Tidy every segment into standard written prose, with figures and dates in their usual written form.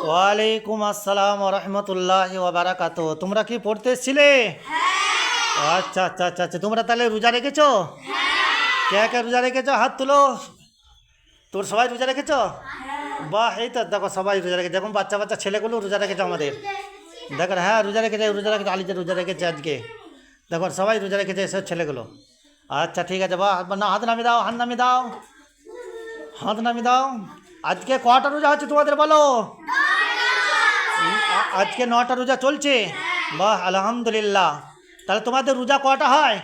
ওয়ালাইকুম আসসালাম রহমতুল্লাহ বারাকাতু। তোমরা কি পড়তে এসেছিলে? আচ্ছা আচ্ছা আচ্ছা আচ্ছা, তোমরা তাহলে রোজা রেখেছো? কে কে রোজা রেখেছো? হাত তুলো। তোর সবাই রোজা রেখেছো? বাহ, এই তো দেখো সবাই রোজা রেখেছে। দেখুন বাচ্চা বাচ্চা ছেলেগুলো রোজা রেখেছে আমাদের। দেখো হ্যাঁ রোজা রেখেছে, রোজা রেখেছে, আলিজা রোজা রেখেছে আজকে। দেখো সবাই রোজা রেখেছে এসব ছেলেগুলো। আচ্ছা ঠিক আছে, বাহ না, হাত নামিয়ে দাও, হাত নামিয়ে দাও, হাত নামিয়ে দাও। আজকে কটা রোজা হচ্ছে তোমাদের বলো? আজকে 9টা রোজা চলছে। বাহ আলহামদুলিল্লাহ। তাহলে তোমাদের রোজা কটা হয়?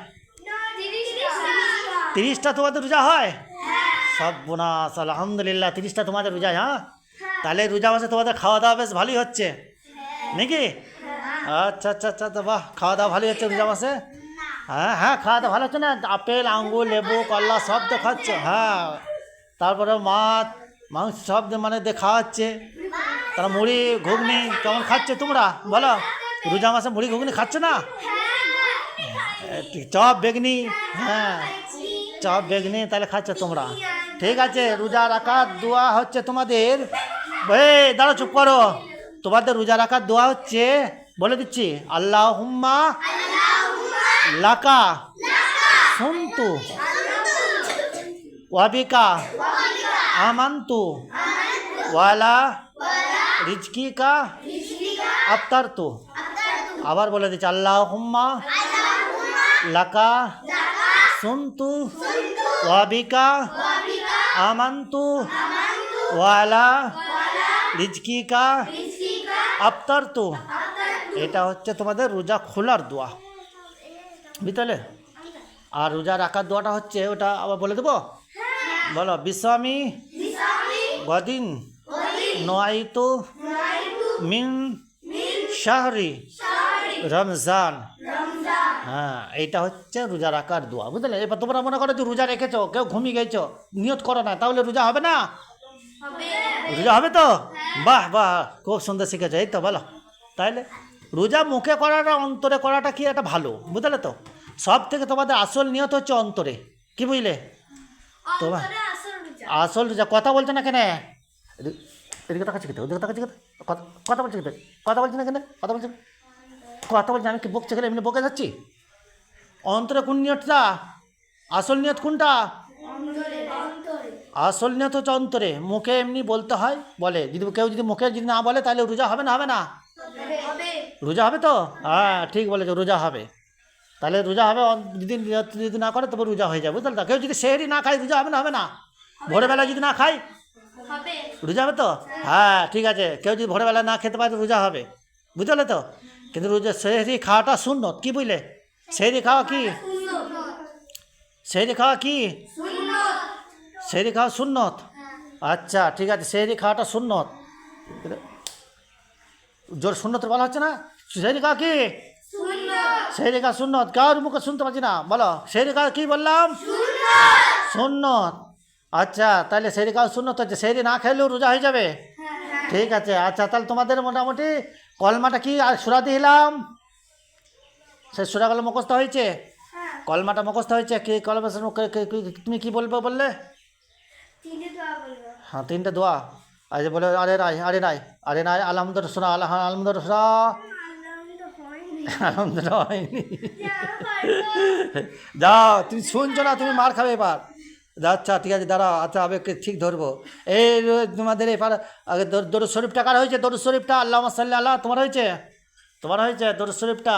30টা তোমাদের রোজা হয়? সব বোনাস, আলহামদুলিল্লাহ 30টা তোমাদের রোজা। হ্যাঁ, তাহলে রোজা মাসে তোমাদের খাওয়া দাওয়া বেশ ভালোই হচ্ছে নাকি? আচ্ছা আচ্ছা আচ্ছা, তো বাহ, খাওয়া দাওয়া ভালোই হচ্ছে রোজা মাসে। হ্যাঁ হ্যাঁ, খাওয়া দাওয়া ভালো হচ্ছে না? আপেল আঙ্গুর লেবু কলা সব তো খাচ্ছ। হ্যাঁ, তারপরে মাছ মাংস সব মানে খাওয়া হচ্ছে। তারা মুড়ি ঘুগনি কেমন খাচ্ছে তোমরা বলো? রোজা মাসে মুড়ি ঘুগনি খাচ্ছ না? চপ বেগনি, হ্যাঁ চপ বেগনি তাহলে খাচ্ছ তোমরা। ঠিক আছে, রোজা রাখার দোয়া হচ্ছে তোমাদের। দাঁড়া, চুপ করো। তোমাদের রোজা রাখার দোয়া হচ্ছে, বলে দিচ্ছি। আল্লাহুম্মা লাকা সুনতু ওয়াবিকা আমানতু ওয়ালা রিজকিকা আফতারতু। আবার বলে দিচ্ছি, আল্লাহুম্মা লাকা সুনতু ওয়াবিকা আমানতু ওয়ালা রিজকিকা আফতারতু। এটা হচ্ছে তোমাদের রোজা খোলার দোয়া, বুঝলে? আর রোজা রাখার দোয়াটা হচ্ছে, ওটা আবার বলে দেবো। বলো, বিস্বামী গদিন নোয়াইতু মিন শাহরি রমজান। হ্যাঁ, এইটা হচ্ছে রোজা রাখার দোয়া, বুঝলে? এবার তোমরা মনে করো যে রোজা রেখেছো, কেউ ঘুমিয়ে গেছো, নিয়ত করো না, তাহলে রোজা হবে না? রোজা হবে তো? বাহ বাহ, খুব সুন্দর শিখেছো। এই তো বলো, তাইলে রোজা মুখে করাটা অন্তরে করাটা কি একটা ভালো, বুঝলে তো? সব থেকে তোমাদের আসল নিয়ত হচ্ছে অন্তরে, কি বুঝলে? তোমার আসল রোজা। কথা বলছে না কেন? এদিকে তাকাচ্ছি খেতে, ওদিকে তাকাচ্ছি খেতে, কথা বলছি খেতে, কথা বলছি না কেন? কথা বলছি, কথা বলছি। আমি কি বকছে গেলে এমনি বকে যাচ্ছি? অন্তরে কোন নিয়তটা? আসল নিয়ত কোনটা? আসল নিয়ত হচ্ছে অন্তরে। মুখে এমনি বলতে হয়, বলে যদি কেউ যদি মুখে যদি না বলে তাহলে রোজা হবে না? হবে না? রোজা হবে তো? হ্যাঁ ঠিক বলেছো, রোজা হবে। তাহলে রোজা হবে, যদি নিয়ত যদি না করে তবে রোজা হয়ে যাবে, বুঝলে তো? কেউ যদি সেহরি না খায় রোজা হবে না? হবে না? ভোরবেলা যদি না খায় রোজা হবে তো? হ্যাঁ ঠিক আছে, কেউ যদি ভোরবেলা না খেতে পারে রোজা হবে, বুঝলে তো? কিন্তু রোজা সেহরি খাওয়াটা সুন্নত, কি বুঝলে? সেহরি খাওয়া কি? সেহরি খাওয়া কি? সেহরি খাওয়া সুন্নত। আচ্ছা ঠিক আছে, সেহরি খাওয়াটা সুন্নত। জোর সুন্নতের বলা হচ্ছে না? সেহরি খাওয়া কি? সেহরি খাওয়া সুন্নত। কার মুখে শুনতে পাচ্ছি না, বলো সেহরি খাওয়া কি বললাম? সুন্নত। আচ্ছা, তাহলে সেহরি খাওয়া সুন্নত হচ্ছে, সেহরি না খেলেও রোজা হয়ে যাবে? ঠিক আছে। আচ্ছা, তাহলে তোমাদের মোটামুটি কলমাটা কি আর সূরা দিলাম, সেই সূরাগুলো মুখস্থ হয়েছে? কলমাটা মুখস্থ হয়েছে? কি কলমা? তুমি কি বলবে বললে? হ্যাঁ, 3টে দোয়া। আচ্ছা বলে, আরে নাই, আরে নাই, আরে নাই, আলহামদুলিল্লাহ শোনা, আলহামদুলিল্লাহ, আলহামদুলিল্লাহ হয়নি। যাও, তুমি শুনছো না, তুমি মার খাবে এবার। আচ্ছা ঠিক আছে, দাঁড়াও। আচ্ছা আমি ঠিক ধরবো। এই তোমাদের এবার আগে দরুদ শরীফটা কার হয়েছে? দরুদ শরীফটা আল্লাহুম্মা সাল্লি আলা, তোমার হয়েছে? তোমার হয়েছে দরুদ শরীফটা?